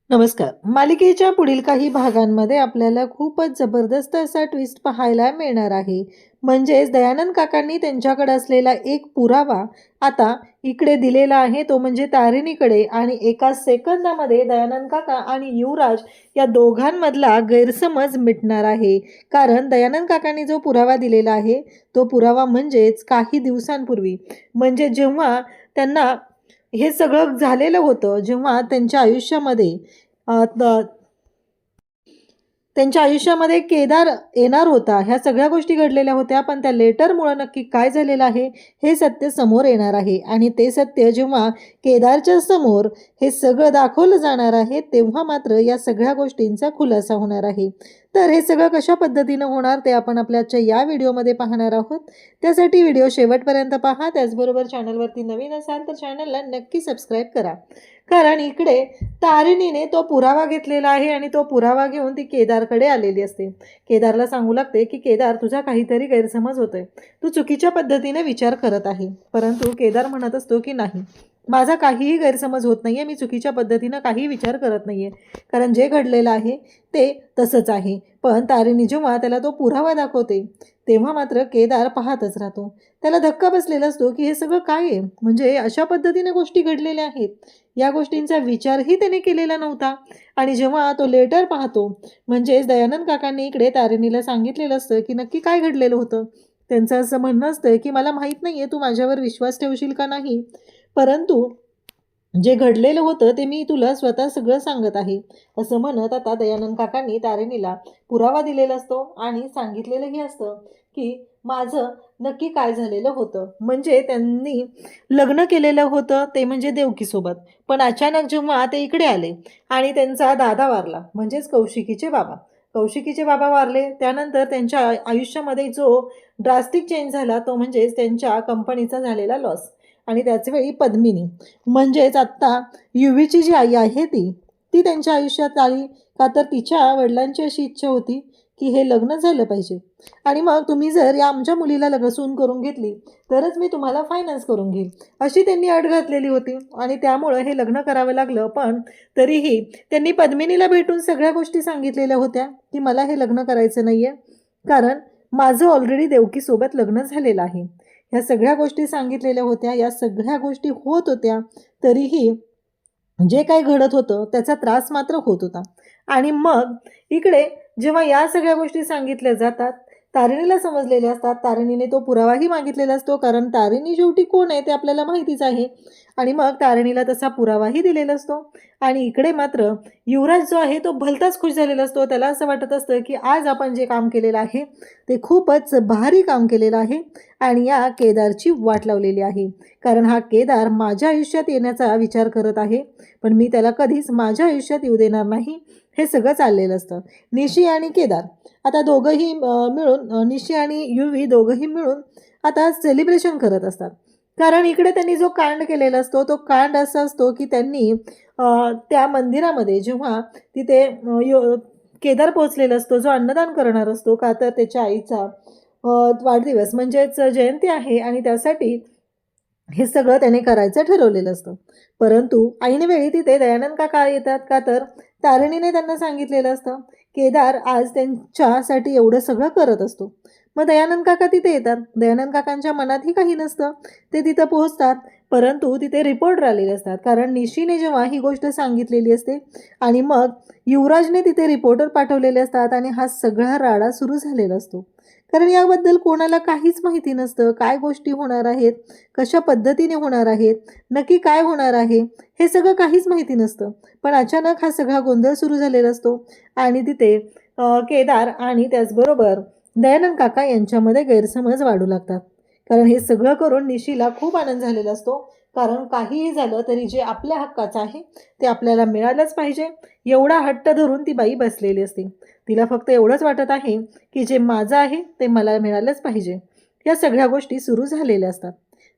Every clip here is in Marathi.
नमस्कार. मालिकेच्या पुढील काही भागांमध्ये आपल्याला खूपच जबरदस्त असा ट्विस्ट पाहायला मिळणार आहे. म्हणजेच दयानंद काकांनी त्यांच्याकडे असलेला एक पुरावा आता इकडे दिलेला आहे, तो म्हणजे तारिणीकडे. आणि एका सेकंदामध्ये दयानंद काका आणि युवराज या दोघांमधला गैरसमज मिटणार आहे. कारण दयानंद काकांनी जो पुरावा दिलेला आहे, तो पुरावा म्हणजेच काही दिवसांपूर्वी, म्हणजे जेव्हा त्यांना हे सगळं झालेलं होतं, जेव्हा त्यांच्या आयुष्यामध्ये केदार येणार होता, ह्या सगळ्या गोष्टी घडलेल्या होत्या. पण त्या लेटरमुळे नक्की काय झालेलं आहे हे सत्य समोर येणार आहे. आणि ते सत्य जेव्हा केदारच्या समोर हे सगळं दाखवलं जाणार आहे, तेव्हा मात्र या सगळ्या गोष्टींचा खुलासा होणार आहे. तर हे सगळं कशा पद्धतीनं होणार ते आपण आपल्याच्या या व्हिडिओमध्ये पाहणार आहोत. त्यासाठी व्हिडिओ शेवटपर्यंत पहा. त्याचबरोबर चॅनलवरती नवीन असाल तर चॅनलला नक्की सबस्क्राईब करा. कारण इकडे तारिणीने तो पुरावा घेतलेला आहे आणि तो पुरावा घेऊन ती केदारकडे आलेली असते. केदारला सांगू लागते की केदार, तुझा काहीतरी गैरसमज होतोय, तू चुकीच्या पद्धतीने विचार करत आहे. परंतु केदार म्हणत असतो की नाही, माझा काहीही गैरसमज होत नाहीये, मी चुकीच्या पद्धतीनं काही विचार करत नाहीये, कारण जे घडलेलं आहे ते तसंच आहे. पण तारिणी जेव्हा त्याला तो पुरावा दाखवते, तेव्हा मात्र केदार पाहतच राहतो. त्याला धक्का बसलेला असतो की हे सगळं काय आहे, म्हणजे अशा पद्धतीने गोष्टी घडलेल्या आहेत, या गोष्टींचा विचारही त्याने केलेला नव्हता. आणि जेव्हा तो लेटर पाहतो, म्हणजेच दयानंद काकांनी इकडे तारिणीला सांगितलेलं असतं की नक्की काय घडलेलं होतं. त्यांचं असं म्हणणं असतं की मला माहीत नाही आहे तू माझ्यावर विश्वास ठेवशील का नाही, परंतु जे घडलेलं होतं ते मी तुला स्वतः सगळं सांगत आहे, असं म्हणत आता दयानंद काकांनी तारिणीला पुरावा दिलेला असतो आणि सांगितलेलंही असतं की माझं नक्की काय झालेलं होतं. म्हणजे त्यांनी लग्न केलेलं होतं ते म्हणजे देवकीसोबत. पण अचानक जेव्हा ते इकडे आले आणि त्यांचा दादा वारला, म्हणजेच कौशिकीचे बाबा वारले, त्यानंतर त्यांच्या आयुष्यामध्ये जो ड्रास्टिक चेंज झाला तो म्हणजेच त्यांच्या कंपनीचा झालेला लॉस. आणि त्याच वेळी पद्मिनी, म्हणजेच आत्ता युवीची जी आई आहे ती ती त्यांच्या आयुष्यात आली. का तर तिच्या वडिलांची अशी इच्छा होती की हे लग्न झालं पाहिजे, आणि मग तुम्ही जर या आमच्या मुलीला सून करून घेतली तरच मी तुम्हाला फायनान्स करून घेईल, अशी त्यांनी अट घातलेली होती. आणि त्यामुळं हे लग्न करावं लागलं. पण तरीही त्यांनी पद्मिनीला भेटून सगळ्या गोष्टी सांगितलेल्या होत्या की मला हे लग्न करायचं नाही आहे, कारण माझं ऑलरेडी देवकीसोबत लग्न झालेलं आहे. ह्या सगळ्या गोष्टी सांगितलेल्या होत्या, या सगळ्या गोष्टी होत होत्या. तरीही जे काही घडत होतं त्याचा त्रास मात्र होत होता. आणि मग इकडे जेव्हा या सगळ्या गोष्टी सांगितल्या जातात, तारिणीला समजलेले असतात. तारिणीने तो पुरावाही मागितलेला असतो, कारण तारिणी शेवटी कोण आहे ते आपल्याला माहितीच आहे. आणि मग तारिणीला तसा पुरावाही दिलेला असतो. आणि इकडे मात्र युवराज जो आहे तो भलताच खुश झालेला असतो. त्याला असं वाटत असतं की आज आपण जे काम केलेलं आहे ते खूपच भारी काम केलेलं आहे आणि या केदारची वाट लावलेली आहे. कारण हा केदार माझ्या आयुष्यात येण्याचा विचार करत आहे, पण मी त्याला कधीच माझ्या आयुष्यात येऊ देणार नाही, हे सगळं चाललेलं असतं. निशी आणि केदार आता दोघंही मिळून, निशी आणि युवी दोघंही मिळून आता सेलिब्रेशन करत असतात. कारण इकडे त्यांनी जो कांड केलेला असतो तो कांड असा असतो की त्यांनी त्या मंदिरामध्ये जेव्हा तिथे केदार पोचलेला असतो, जो अन्नदान करणार असतो, का तर त्याच्या आईचा वाढदिवस म्हणजेच जयंती आहे आणि त्यासाठी हे सगळं त्याने करायचं ठरवलेलं असतं. परंतु ऐनवेळी तिथे दयानंद काका येतात. का तर तारिणीने त्यांना सांगितलेलं असतं केदार आज त्यांच्यासाठी एवढं सगळं करत असतो. मग दयानंद काका तिथे येतात. दयानंद काकांच्या मनातही काही नसतं, ते तिथं पोहोचतात. परंतु तिथे रिपोर्टर आलेले असतात, कारण निशीने जेव्हा ही गोष्ट सांगितलेली असते आणि मग युवराजने तिथे रिपोर्टर पाठवलेले असतात आणि हा सगळा राडा सुरू झालेला असतो. कारण याबद्दल कोणाला काहीच माहिती नसतं, काय गोष्टी होणार आहेत, कशा पद्धतीने होणार आहेत, नक्की काय होणार आहे, हे सगळं काहीच माहिती नसतं. पण अचानक हा सगळा गोंधळ सुरू झालेला असतो आणि तिथे केदार आणि त्याचबरोबर दयानंद काका यांच्यामध्ये गैरसमज वाढू लागतात. कारण हे सगळं करून निशीला खूप आनंद झालेला असतो, कारण काहीही झालं तरी जे आपल्या हक्काचं आहे ते आपल्याला मिळालंच पाहिजे, एवढा हट्ट धरून ती बाई बसलेली असते. तिला फक्त एवढंच वाटत आहे की जे माझं आहे ते मला मिळालंच पाहिजे. या सगळ्या गोष्टी सुरू झालेल्या असतात.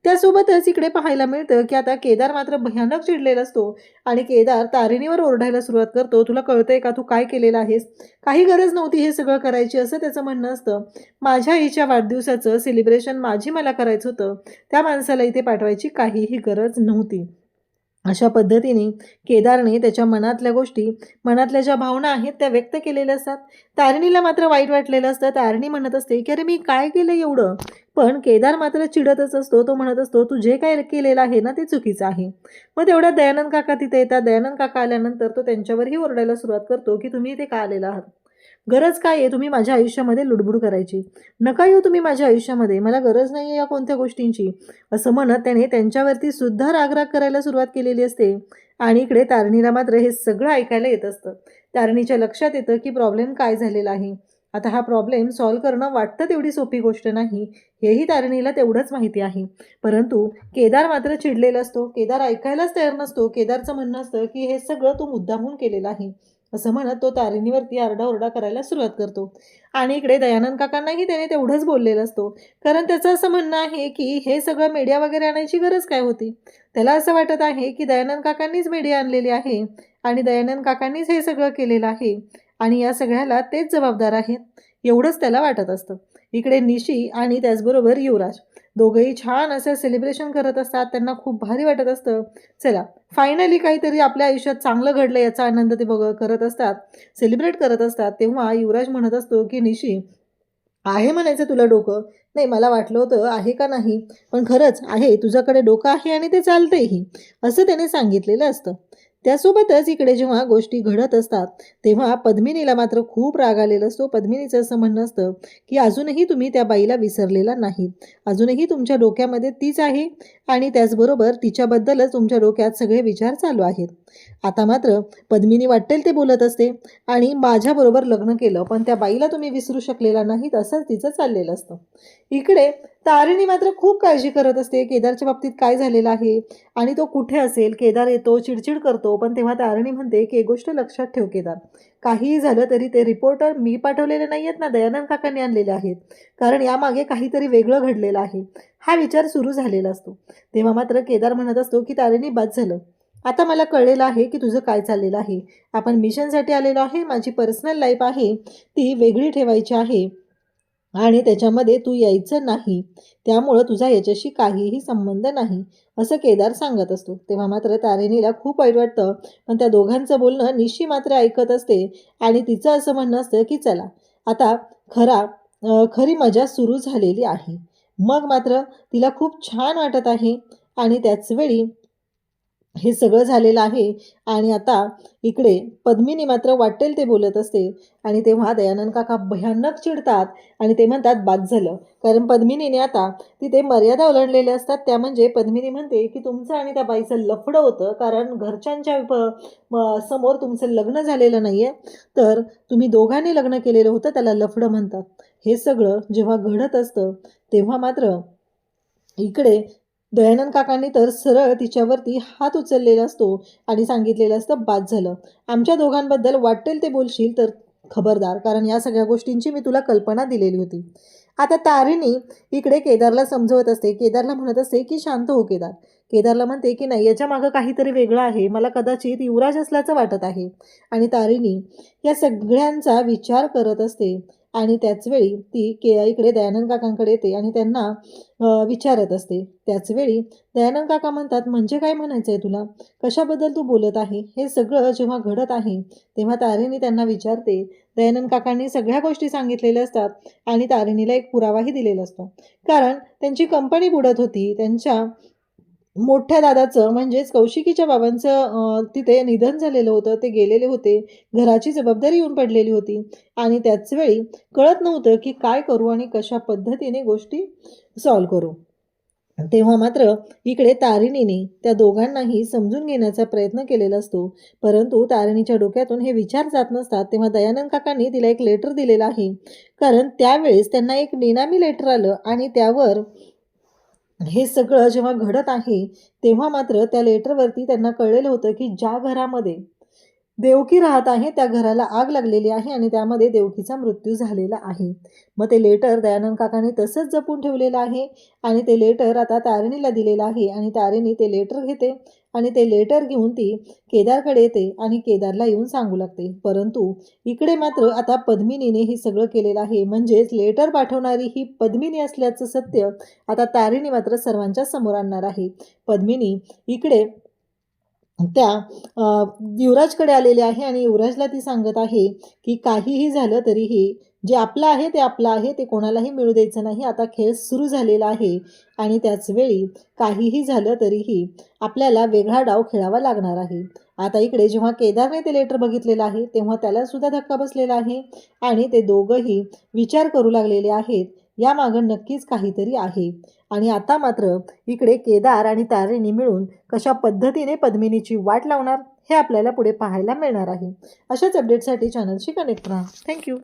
त्यासोबतच इकडे पाहायला मिळतं की आता केदार मात्र भयानक चिडलेला असतो आणि केदार तारिणीवर ओरडायला सुरुवात करतो, तुला कळतंय का तू काय केलेलं आहेस, काही गरज नव्हती हे सगळं करायची, असं त्याचं म्हणणं असतं. माझ्या आईच्या वाढदिवसाचं सेलिब्रेशन मला करायचं होतं, त्या माणसाला इथे पाठवायची काहीही गरज नव्हती. अशा पद्धतीने केदारने त्याच्या मनातल्या गोष्टी, मनातल्या ज्या भावना आहेत त्या व्यक्त केलेल्या असतात. तारिणीला मात्र वाईट वाटलेलं असतं. तारिणी म्हणत असते की अरे मी काय केलं एवढं? पण केदार मात्र चिडतच असतो. तो म्हणत असतो तू जे काय केलेलं आहे ना ते चुकीचं आहे. मग तेवढ्यात दयानंद काका तिथे येतात. दयानंद काका आल्यानंतर तो त्यांच्यावरही ओरडायला सुरुवात करतो की तुम्ही इथे का आलेला आहात? गरज काय आहे तुम्ही माझ्या आयुष्यामध्ये लुडबुड करायची? नका येऊ तुम्ही माझ्या आयुष्यामध्ये, मला गरज नाही आहे या कोणत्या गोष्टींची, असं म्हणत त्याने त्यांच्यावरती सुद्धा रागराग करायला सुरुवात केलेली असते. आणि इकडे तारणीला मात्र हे सगळं ऐकायला येत असतं. तारणीच्या लक्षात येतं की प्रॉब्लेम काय झालेला आहे. आता हा प्रॉब्लेम सॉल्व्ह करणं वाटतं तेवढी सोपी गोष्ट नाही, हेही तारणीला तेवढंच माहिती आहे. परंतु केदार मात्र चिडलेला असतो. केदार ऐकायलाच तयार नसतो. केदारचं म्हणणं असतं की हे सगळं तू मुद्दामून केलेलं आहे, असं म्हणत तो तारिणीवरती आरडाओरडा करायला सुरुवात करतो. आणि इकडे दयानंद काकांनाही त्याने तेवढंच बोललेलं असतो. कारण त्याचं असं म्हणणं आहे की हे सगळं मीडिया वगैरे आणायची गरज काय होती. त्याला असं वाटत आहे की दयानंद काकांनीच मीडिया आणलेली आहे आणि दयानंद काकांनीच हे सगळं केलेलं आहे आणि या सगळ्याला तेच जबाबदार आहेत, एवढंच त्याला वाटत असतं. इकडे निशी आणि त्याचबरोबर युवराज दोघंही छान असं सेलिब्रेशन करत असतात. त्यांना खूप भारी वाटत असतं. चला फायनली काहीतरी आपल्या आयुष्यात चांगलं घडलं याचा आनंद ते करत असतात, सेलिब्रेट करत असतात. तेव्हा युवराज म्हणत असतो की निशी, आहे म्हणायचं तुला डोकं? नाही, मला वाटलं होतं आहे का नाही, पण खरंच आहे, तुझ्याकडे डोकं आहे आणि ते चालतंयही, असं त्याने सांगितलेलं असतं. त्यासोबतच इकडे जेव्हा गोष्टी घडत असतात तेव्हा पद्मिनीला मात्र खूप राग आलेला असतो. पद्मिनीचं असं म्हणणं असतं की अजूनही तुम्ही त्या बाईला विसरलेला नाही, अजूनही तुमच्या डोक्यामध्ये तीच आहे आणि त्याचबरोबर तिच्याबद्दलच तुमच्या डोक्यात सगळे विचार चालू आहेत. आता मात्र पद्मिनी वाटेल ते बोलत असते आणि माझ्याबरोबर लग्न केलं पण त्या बाईला तुम्ही विसरू शकलेला नाहीत, असं तिचं चाललेलं असतं. इकडे तारिणी मात्र खूप काळजी करत असते केदारच्या बाबतीत काय झालेलं आहे आणि तो कुठे असेल. केदार येतो, चिडचिड करतो, पण तेव्हा तारिणी म्हणते की एक गोष्ट लक्षात ठेव केदार, काहीही झालं तरी ते रिपोर्टर मी पाठवलेले नाही आहेत ना, दयानंद काकांनी आणलेले आहेत, कारण यामागे काहीतरी वेगळं घडलेलं आहे, हा विचार सुरू झालेला असतो. तेव्हा मात्र केदार म्हणत असतो की तारिणी बाद झालं, आता मला कळलेलं आहे की तुझं काय चाललेलं आहे. आपण मिशनसाठी आलेलो आहे, माझी पर्सनल लाईफ आहे ती वेगळी ठेवायची आहे आणि त्याच्यामध्ये तू यायचं नाही, त्यामुळं तुझा याच्याशी काहीही संबंध नाही, असं केदार सांगत असतो. तेव्हा मात्र तारिणीला खूप वाईट वाटतं. पण त्या दोघांचं बोलणं निशी मात्र ऐकत असते आणि तिचं असं म्हणणं असतं की चला आता खरी मजा सुरू झालेली आहे. मग मात्र तिला खूप छान वाटत आहे आणि त्याचवेळी हे सगळं झालेलं आहे. आणि आता इकडे पद्मिनी मात्र वाटेल ते बोलत असते आणि तेव्हा दयानंद काका भयानक चिडतात आणि ते म्हणतात बाद झालं, कारण पद्मिनीने आता तिथे मर्यादा ओलांडलेल्या असतात. त्या म्हणजे पद्मिनी म्हणते की तुमचं आणि त्या बाईचं लफडं होतं, कारण घरच्यांच्या समोर तुमचं लग्न झालेलं नाही आहे, तर तुम्ही दोघांनी लग्न केलेलं होतं, त्याला लफडं म्हणतात. हे सगळं जेव्हा घडत असतं तेव्हा मात्र इकडे दयानंद काकांनी तर सरळ तिच्यावरती हात उचललेला असतो आणि सांगितलेलं असतं बाद झालं, आमच्या दोघांबद्दल वाटेल ते बोलशील तर खबरदार, कारण या सगळ्या गोष्टींची मी तुला कल्पना दिलेली होती. आता तारिणी इकडे केदारला समजवत असते, केदारला म्हणत असते की शांत हो केदार. केदारला म्हणते की नाही, याच्या मागं काहीतरी वेगळं आहे, मला कदाचित युवराज असल्याचं वाटत आहे. आणि तारिणी या सगळ्यांचा विचार करत असते आणि त्याचवेळी ती इकडे दयानंद काकांकडे येते आणि त्यांना विचारत असते. त्याचवेळी दयानंद काका म्हणतात म्हणजे काय म्हणायचं आहे तुला, कशाबद्दल तू बोलत आहे. हे सगळं जेव्हा घडत आहे तेव्हा तारिणी त्यांना विचारते. दयानंद काकांनी सगळ्या गोष्टी सांगितलेल्या असतात आणि तारिणीला एक पुरावाही दिलेला असतो, कारण त्यांची कंपनी बुडत होती. त्यांच्या मोठ्या दादाचं म्हणजेच कौशिकीच्या बाबांचं तिथे निधन झालेलं होतं, ते गेलेले होते, घराची जबाबदारी येऊन पडलेली होती आणि त्याचवेळी कळत नव्हतं की काय करू आणि कशा पद्धतीने गोष्टी सॉल्व करू. तेव्हा मात्र इकडे तारिणीने त्या दोघांनाही समजून घेण्याचा प्रयत्न केलेला असतो, परंतु तारिणीच्या डोक्यातून हे विचार जात नसतात. तेव्हा दयानंद काकांनी तिला एक लेटर दिलेलं आहे, कारण त्यावेळेस त्यांना एक निनामी लेटर आलं आणि त्यावर हे सगळं जेव्हा घडत आहे तेव्हा मात्र त्या लेटरवरती त्यांना कळलेलं होतं की ज्या घरामध्ये देवकी राहत आहे त्या घराला आग लागलेली आहे आणि त्यामध्ये देवकीचा मृत्यू झालेला आहे. मग ते लेटर दयानंद काकांनी तसंच जपून ठेवलेलं आहे आणि ते लेटर आता तारिणीला दिलेलं आहे आणि तारिणी ते लेटर घेते आणि ते लेटर घेऊन ती केदारकडे येते आणि केदारला येऊन सांगू लागते. परंतु इकडे मात्र आता पद्मिनीने हे सगळं केलेलं आहे, म्हणजेच लेटर पाठवणारी ही पद्मिनी असल्याचं सत्य आता तारिणी मात्र सर्वांच्या समोर आणणार आहे. पद्मिनी इकडे त्या युवराजकडे आलेले आहे आणि युवराजला ती सांगत आहे की काहीही झालं तरीही जे आपलं आहे ते आपलं आहे, ते कोणालाही मिळू द्यायचं नाही. आता खेळ सुरू झालेला आहे आणि त्याचवेळी काहीही झालं तरीही आपल्याला वेगळा डाव खेळावा लागणार आहे. आता इकडे जेव्हा केदारने ते लेटर बघितलेलं आहे तेव्हा त्यालासुद्धा धक्का बसलेला आहे आणि ते दोघंही विचार करू लागलेले आहेत, यामागं नक्कीच काहीतरी आहे. आणि आता मात्र इकडे केदार आणि तारेणी मिळून कशा पद्धतीने पद्मिनीची वाट लावणार हे आपल्याला पुढे पाहायला मिळणार आहे. अशाच अपडेटसाठी चॅनलशी कनेक्ट राहा. थँक्यू.